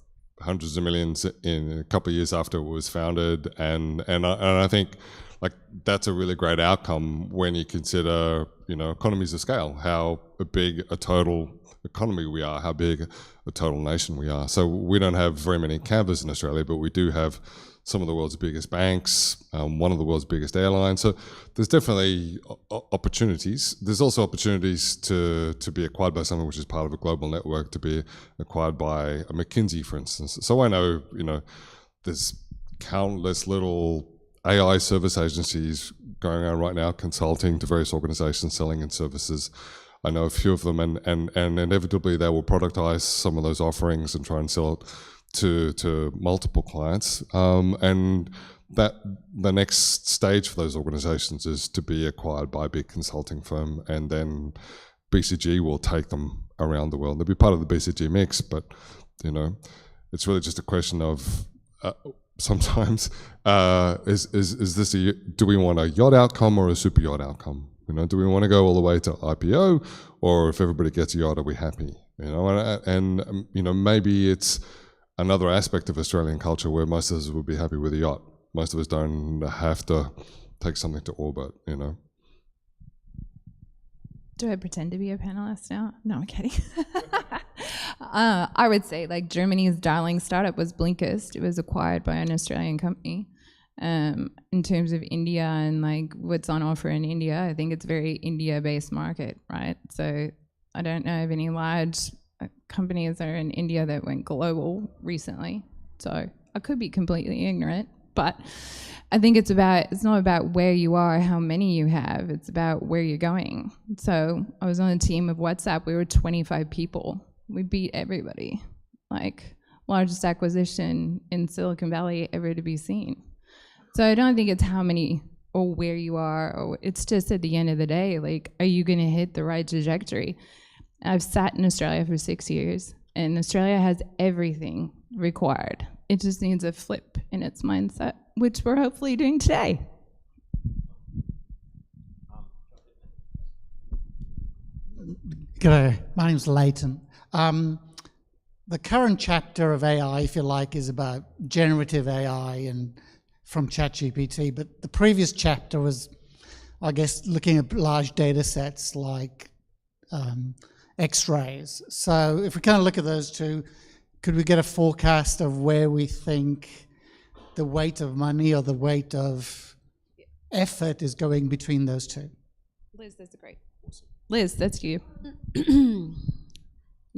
hundreds of millions in a couple of years after it was founded, and I think like that's a really great outcome when you consider, you know, economies of scale, how big a total economy we are, how big a total nation we are. So we don't have very many Canvas in Australia, but we do have some of the world's biggest banks, one of the world's biggest airlines. So there's definitely opportunities. There's also opportunities to be acquired by something which is part of a global network, to be acquired by a McKinsey, for instance. So I know, you know, there's countless little AI service agencies going on right now, consulting to various organizations, selling in services. I know a few of them, and inevitably they will productize some of those offerings and try and sell it to multiple clients. And that the next stage for those organizations is to be acquired by a big consulting firm, and then BCG will take them around the world. They'll be part of the BCG mix, but you know, it's really just a question of sometimes is this do we want a yacht outcome or a super yacht outcome? You know, do we want to go all the way to IPO, or if everybody gets a yacht, are we happy? You know, and you know, maybe it's another aspect of Australian culture where most of us would be happy with a yacht. Most of us don't have to take something to orbit, you know. Do I pretend to be a panelist now? No, I'm kidding. I would say like Germany's darling startup was Blinkist. It was acquired by an Australian company. In terms of India and like what's on offer in India, I think it's a very India-based market, right? So I don't know of any large companies that are in India that went global recently. So I could be completely ignorant, but I think it's not about where you are, how many you have, it's about where you're going. So I was on a team of WhatsApp, we were 25 people. We beat everybody. Like, largest acquisition in Silicon Valley ever to be seen. So I don't think it's how many or where you are, or it's just at the end of the day, like, are you gonna hit the right trajectory? I've sat in Australia for 6 years, and Australia has everything required. It just needs a flip in its mindset, which we're hopefully doing today. G'day, my name's Leighton. The current chapter of AI, if you like, is about generative AI and from ChatGPT, but the previous chapter was, I guess, looking at large data sets like X-rays. So if we kind of look at those two, could we get a forecast of where we think the weight of money or the weight of effort is going between those two? Liz, that's great. Liz, that's you.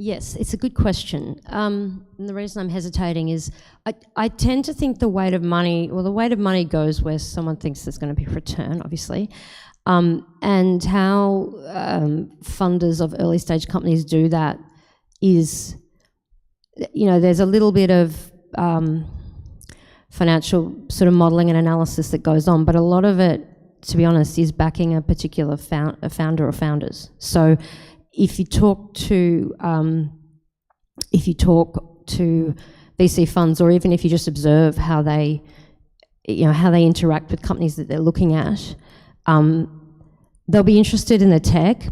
Yes, it's a good question. And the reason I'm hesitating is I tend to think the weight of money, well, the weight of money goes where someone thinks there's going to be a return, obviously. And how funders of early stage companies do that is, you know, there's a little bit of financial sort of modelling and analysis that goes on, but a lot of it, to be honest, is backing a particular founder or founders. So if you talk to VC funds, or even if you just observe how they, you know, how they interact with companies that they're looking at, they'll be interested in the tech,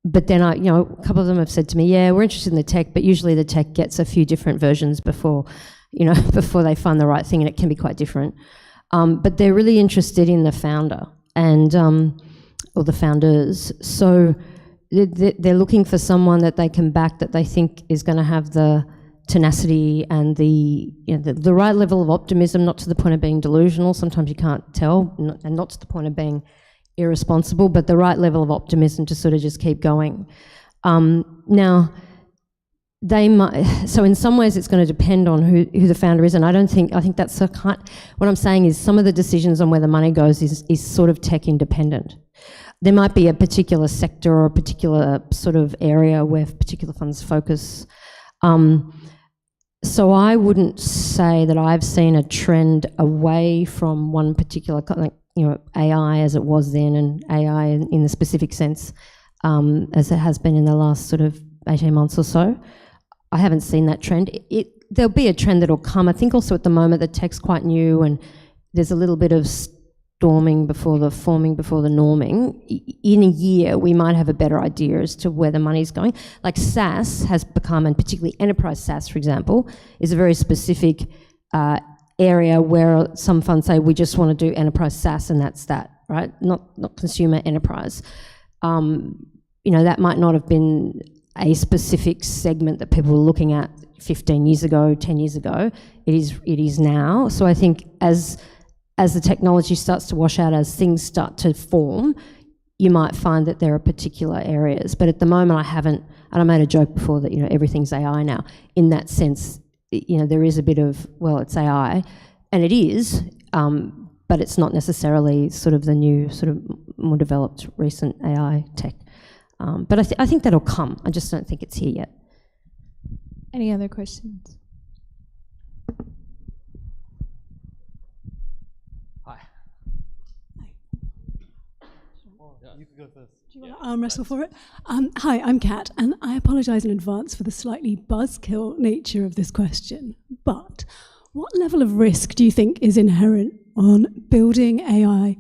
but then a couple of them have said to me, yeah, we're interested in the tech, but usually the tech gets a few different versions before they find the right thing, and it can be quite different. But they're really interested in the founder and or the founders. So they're looking for someone that they can back, that they think is going to have the tenacity and the right level of optimism, not to the point of being delusional. Sometimes you can't tell, and not to the point of being irresponsible, but the right level of optimism to sort of just keep going. Now, they might, so in some ways it's going to depend on who the founder is, and I think that's what I'm saying is some of the decisions on where the money goes is sort of tech independent. There might be a particular sector or a particular sort of area where particular funds focus. So I wouldn't say that I've seen a trend away from one particular, like, you know, AI as it was then, and AI in the specific sense as it has been in the last sort of 18 months or so. I haven't seen that trend. There'll be a trend that'll come. I think also at the moment the tech's quite new, and there's a little bit of forming before the norming, in a year we might have a better idea as to where the money's going. Like SaaS has become, and particularly enterprise SaaS, for example, is a very specific area where some funds say we just want to do enterprise SaaS and that's that, right? Not consumer enterprise. That might not have been a specific segment that people were looking at 15 years ago, 10 years ago. It is now. So I think as the technology starts to wash out, as things start to form, you might find that there are particular areas. But at the moment I haven't, and I made a joke before that, everything's AI now. In that sense, there is a bit of, well, it's AI, and it is, but it's not necessarily sort of the new, sort of more developed recent AI tech. But I think that'll come. I just don't think it's here yet. Any other questions? Hi. You can go first. Do you want to arm wrestle for it? Hi, I'm Kat, and I apologise in advance for the slightly buzzkill nature of this question. But what level of risk do you think is inherent on building AI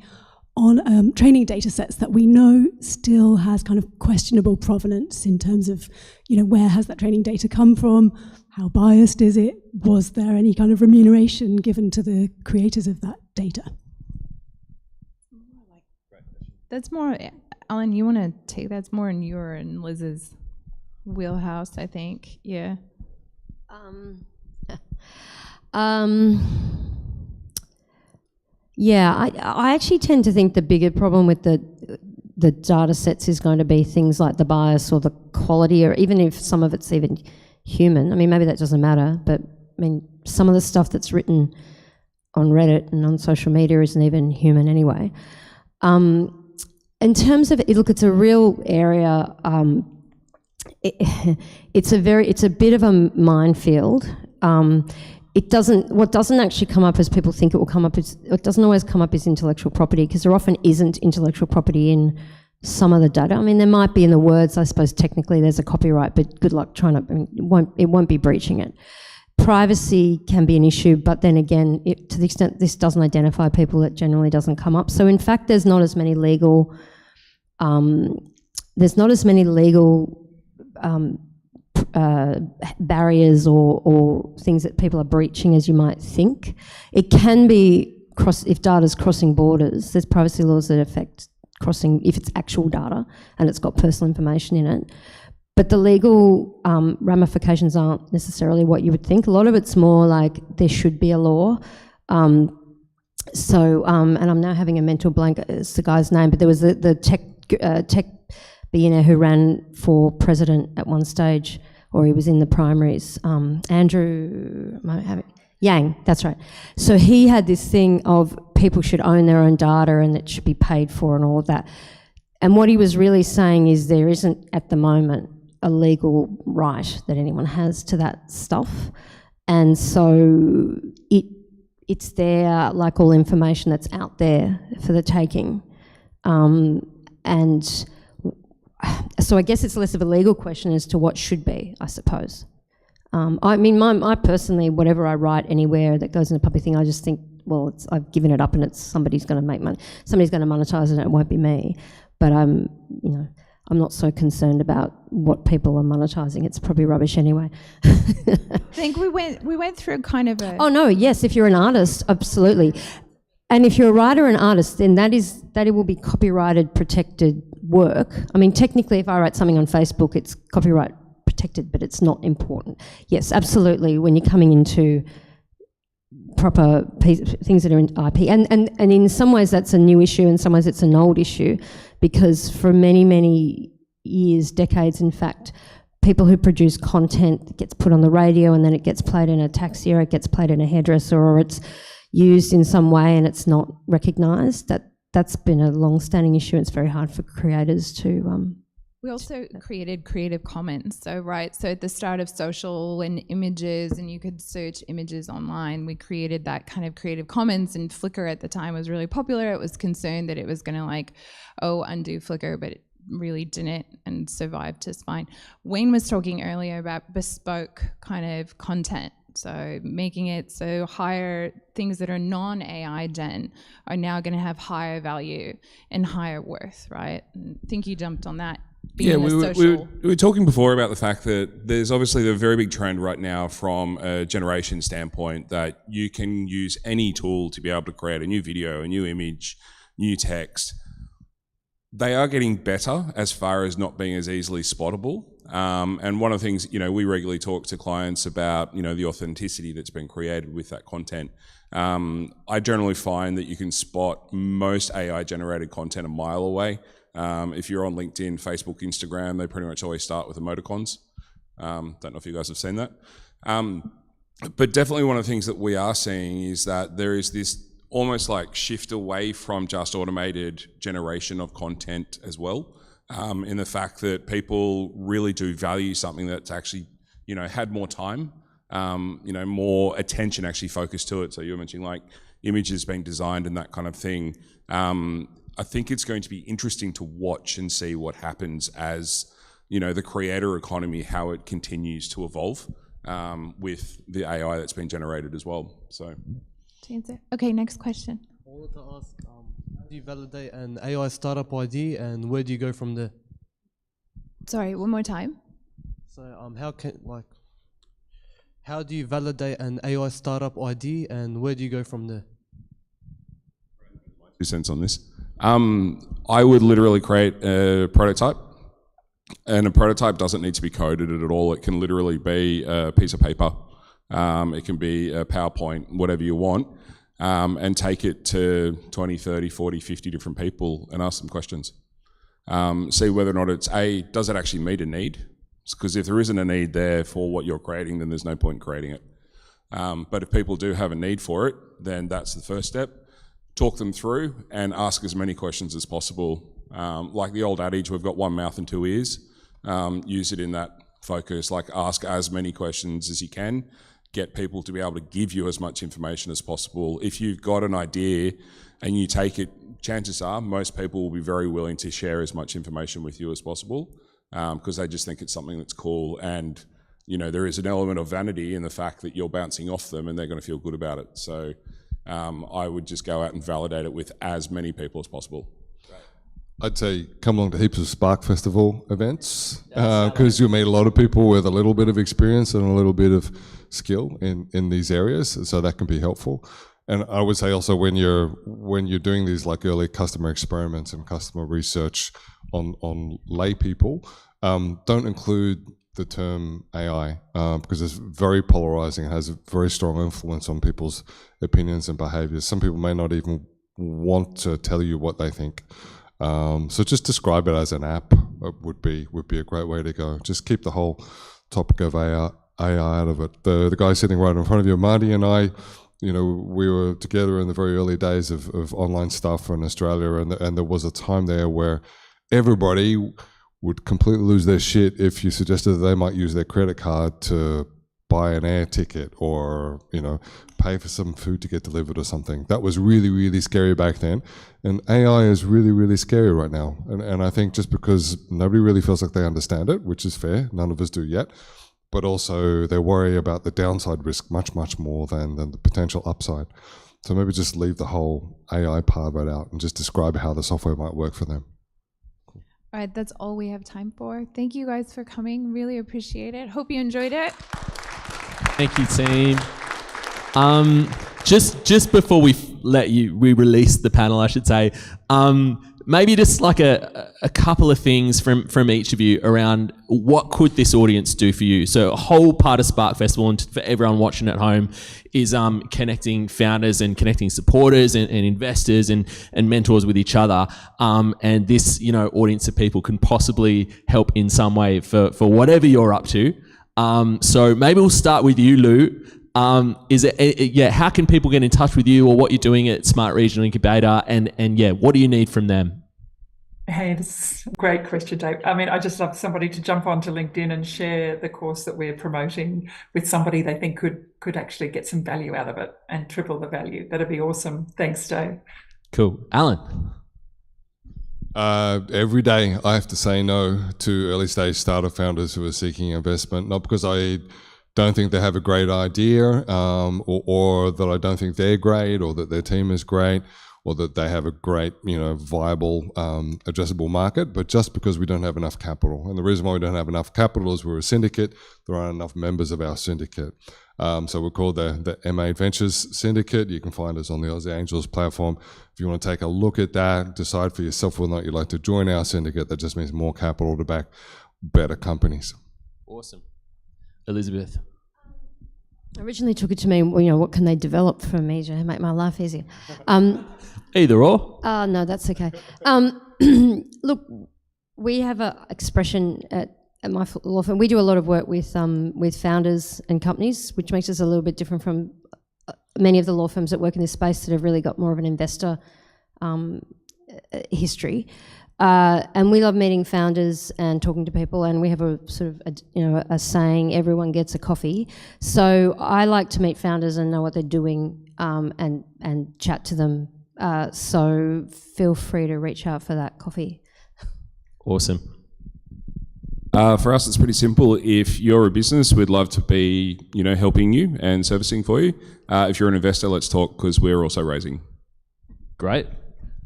on training data sets that we know still has kind of questionable provenance in terms of, where has that training data come from? How biased is it? Was there any kind of remuneration given to the creators of that data? That's more, Alan, you want to take that's more in your and Liz's wheelhouse, I think. Yeah. Yeah, I actually tend to think the bigger problem with the data sets is going to be things like the bias or the quality, or even if some of it's even human. I mean, maybe that doesn't matter, but I mean, some of the stuff that's written on Reddit and on social media isn't even human anyway. In terms of it, look, it's a real area. It's a bit of a minefield. What doesn't actually come up as people think it will come up is, it doesn't always come up as intellectual property, because there often isn't intellectual property in some of the data. I mean, there might be in the words, I suppose technically there's a copyright, but good luck trying to, I mean, it won't be breaching it. Privacy can be an issue, but then again, to the extent this doesn't identify people, it generally doesn't come up. So in fact, there's not as many legal, barriers or things that people are breaching as you might think. It can be, if data's crossing borders, there's privacy laws that affect crossing if it's actual data and it's got personal information in it. But the legal ramifications aren't necessarily what you would think. A lot of it's more like there should be a law. And I'm now having a mental blank, it's the guy's name, but there was the tech billionaire who ran for president at one stage, or he was in the primaries, Andrew Yang, that's right. So he had this thing of people should own their own data and it should be paid for and all of that. And what he was really saying is there isn't at the moment a legal right that anyone has to that stuff. And so it's there, like all information that's out there for the taking. And so I guess it's less of a legal question as to what should be, I suppose. I mean, I personally, whatever I write anywhere that goes in a public thing, I just think, well, I've given it up and somebody's going to make money. Somebody's going to monetize it and it won't be me. But I'm not so concerned about what people are monetizing. It's probably rubbish anyway. I think we went through kind of a... Oh no, yes, if you're an artist, absolutely. And if you're a writer and artist, then that it will be copyrighted, protected work. I mean, technically, if I write something on Facebook, it's copyright protected, but it's not important. Yes, absolutely. When you're coming into proper things that are in IP, and in some ways that's a new issue, in some ways it's an old issue, because for many, many years, decades, in fact, people who produce content that gets put on the radio and then it gets played in a taxi or it gets played in a hairdresser or it's used in some way and it's not recognised. That's been a long-standing issue. It's very hard for creators to... We also created Creative Commons. So at the start of social and images, and you could search images online, we created that kind of Creative Commons, and Flickr at the time was really popular. It was concerned that it was going to undo Flickr, but it really didn't and survived just fine. Wayne was talking earlier about bespoke kind of content. So making it so higher things that are non-AI gen are now going to have higher value and higher worth, right? I think you jumped on that. Yeah, we were talking before about the fact that there's obviously a very big trend right now from a generation standpoint that you can use any tool to be able to create a new video, a new image, new text. They are getting better as far as not being as easily spottable. And one of the things, we regularly talk to clients about, the authenticity that's been created with that content. I generally find that you can spot most AI-generated content a mile away. If you're on LinkedIn, Facebook, Instagram, they pretty much always start with emoticons. Don't know if you guys have seen that. But definitely one of the things that we are seeing is that there is this almost like shift away from just automated generation of content as well, in the fact that people really do value something that's actually, had more time, more attention actually focused to it. So you were mentioning like images being designed and that kind of thing. I think it's going to be interesting to watch and see what happens as, the creator economy, how it continues to evolve with the AI that's been generated as well. So. To answer. Okay, next question. I wanted to ask, how do you validate an AI startup ID and where do you go from there? Sorry, one more time. So how do you validate an AI startup ID and where do you go from there? 2 cents on this. I would literally create a prototype, and a prototype doesn't need to be coded at all. It can literally be a piece of paper. It can be a PowerPoint, whatever you want, and take it to 20, 30, 40, 50 different people and ask them questions. See whether or not does it actually meet a need? Because if there isn't a need there for what you're creating, then there's no point in creating it. But if people do have a need for it, then that's the first step. Talk them through and ask as many questions as possible. Like the old adage, we've got one mouth and 2 ears. Use it in that focus, like ask as many questions as you can. Get people to be able to give you as much information as possible. If you've got an idea and you take it, chances are most people will be very willing to share as much information with you as possible because they just think it's something that's cool. And, there is an element of vanity in the fact that you're bouncing off them and they're going to feel good about it. So I would just go out and validate it with as many people as possible. I'd say come along to heaps of Spark Festival events because you'll meet a lot of people with a little bit of experience and a little bit of skill in these areas, so that can be helpful. And I would say also when you're doing these like early customer experiments and customer research on lay people, don't include the term AI because it's very polarizing. It has a very strong influence on people's opinions and behaviors. Some people may not even want to tell you what they think. So just describe it as an app would be a great way to go. Just keep the whole topic of AI out of it. The guy sitting right in front of you, Marty and I, we were together in the very early days of online stuff in Australia, and there was a time there where everybody would completely lose their shit if you suggested that they might use their credit card to buy an air ticket or, pay for some food to get delivered or something. That was really, really scary back then. And AI is really, really scary right now. And I think just because nobody really feels like they understand it, which is fair, none of us do yet, but also they worry about the downside risk much, much more than the potential upside. So maybe just leave the whole AI part right out and just describe how the software might work for them. All right, that's all we have time for. Thank you guys for coming. Really appreciate it. Hope you enjoyed it. Thank you, team. Just before we release the panel, I should say, maybe just like a couple of things from each of you around what could this audience do for you. So a whole part of Spark Festival, and for everyone watching at home, is connecting founders and connecting supporters and investors and mentors with each other. And this audience of people can possibly help in some way for whatever you're up to. So maybe we'll start with you, Lou. How can people get in touch with you or what you're doing at Smart Regional Incubator, and what do you need from them? Hey, this is a great question, Dave. I mean, I just love somebody to jump onto LinkedIn and share the course that we're promoting with somebody they think could actually get some value out of it and triple the value. That'd be awesome. Thanks, Dave. Cool. Alan? Every day I have to say no to early stage startup founders who are seeking investment, not because I don't think they have a great idea, or that I don't think they're great, or that their team is great, or that they have a great, viable, addressable market, but just because we don't have enough capital. And the reason why we don't have enough capital is we're a syndicate. There aren't enough members of our syndicate. So we're called the M8 Ventures Syndicate. You can find us on the Aussie Angels platform. If you want to take a look at that, decide for yourself whether or not you'd like to join our syndicate. That just means more capital to back better companies. Awesome. Elizabeth. I originally took it to mean, what can they develop for me to make my life easier? Either or. No, that's okay. Look, we have an expression at my law firm. We do a lot of work with founders and companies, which makes us a little bit different from many of the law firms that work in this space that have really got more of an investor history. And we love meeting founders and talking to people, and we have a sort of a saying, everyone gets a coffee. So I like to meet founders and know what they're doing, and chat to them. So feel free to reach out for that coffee. Awesome. For us, it's pretty simple. If you're a business, we'd love to be, helping you and servicing for you. If you're an investor, let's talk, because we're also raising. Great.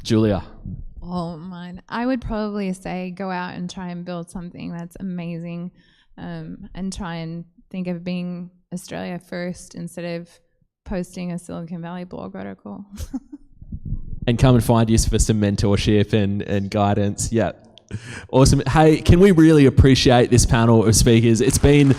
Julia. Oh, mine. I would probably say go out and try and build something that's amazing, and try and think of being Australia first instead of posting a Silicon Valley blog article. And come and find us for some mentorship and guidance. Yeah. Awesome. Hey, can we really appreciate this panel of speakers? It's been,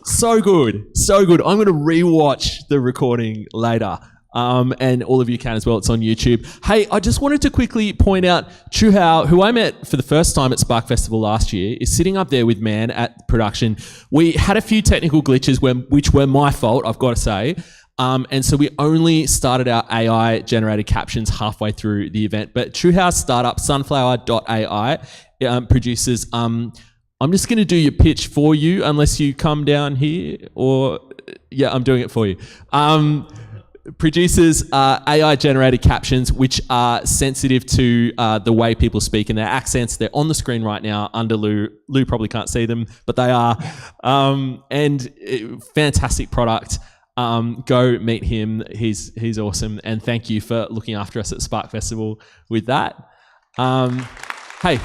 so good. So good. I'm going to rewatch the recording later. And all of you can as well. It's on YouTube. Hey, I just wanted to quickly point out Chu Hao, who I met for the first time at Spark Festival last year, is sitting up there with Man at production. We had a few technical glitches which were my fault, I've got to say. And so we only started our AI-generated captions halfway through the event. But Chu Hao's startup, sunflower.ai, produces... I'm just going to do your pitch for you, unless you come down here, or... Yeah, I'm doing it for you. Produces AI-generated captions which are sensitive to the way people speak and their accents. They're on the screen right now under Lou. Lou probably can't see them, but they are. Fantastic product. Go meet him. He's awesome. And thank you for looking after us at Spark Festival with that. Hey,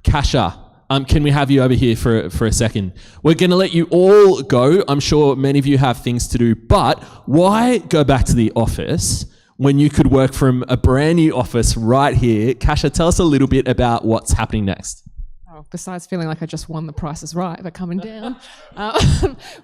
Kasha. Can we have you over here for a second? We're going to let you all go. I'm sure many of you have things to do, but why go back to the office when you could work from a brand new office right here? Kasha, tell us a little bit about what's happening next. Besides feeling like I just won the Price is Right by coming down.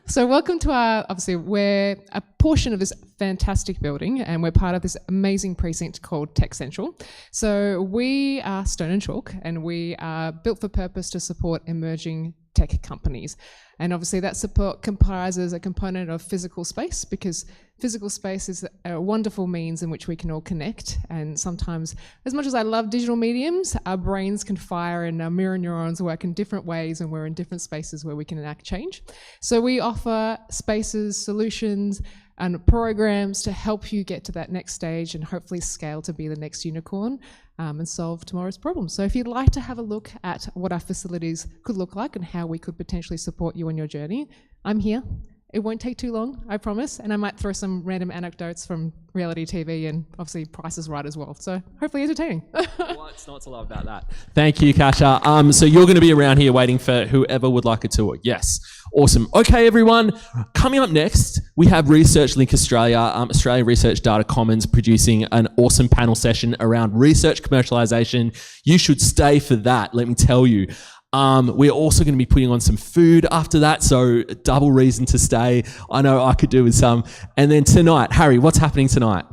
So welcome to our, obviously we're a portion of this fantastic building and we're part of this amazing precinct called Tech Central. So we are Stone and Chalk and we are built for purpose to support emerging tech companies. And obviously that support comprises a component of physical space, because physical space is a wonderful means in which we can all connect. And sometimes, as much as I love digital mediums, our brains can fire and our mirror neurons work in different ways and we're in different spaces where we can enact change. So we offer spaces, solutions, and programs to help you get to that next stage and hopefully scale to be the next unicorn and solve tomorrow's problems. So if you'd like to have a look at what our facilities could look like and how we could potentially support you on your journey, I'm here. It won't take too long, I promise, and I might throw some random anecdotes from reality TV and obviously Price is Right as well. So hopefully entertaining. What's not to love about that? Thank you, Kasha. So you're going to be around here waiting for whoever would like a tour. Yes. Awesome. Okay, everyone. Coming up next, we have Research Link Australia, Australian Research Data Commons, producing an awesome panel session around research commercialization. You should stay for that, let me tell you. We're also going to be putting on some food after that, so double reason to stay. I know I could do with some. And then tonight, Harry, what's happening tonight?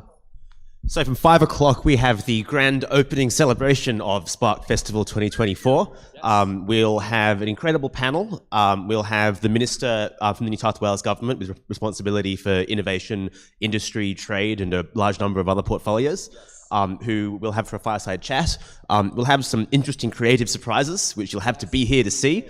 So from 5 o'clock, we have the grand opening celebration of Spark Festival 2024. We'll have an incredible panel. We'll have the Minister from the New South Wales Government with responsibility for innovation, industry, trade, and a large number of other portfolios. Who we'll have for a fireside chat. We'll have some interesting creative surprises, which you'll have to be here to see.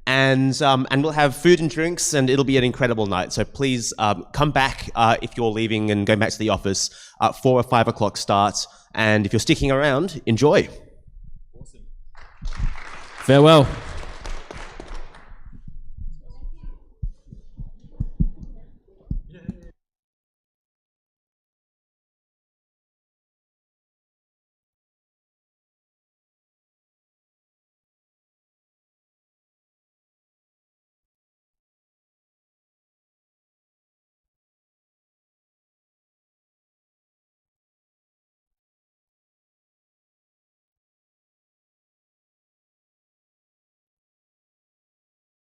And we'll have food and drinks, and it'll be an incredible night. So please come back if you're leaving and going back to the office at 4 or 5 o'clock start. And if you're sticking around, enjoy. Awesome. Farewell.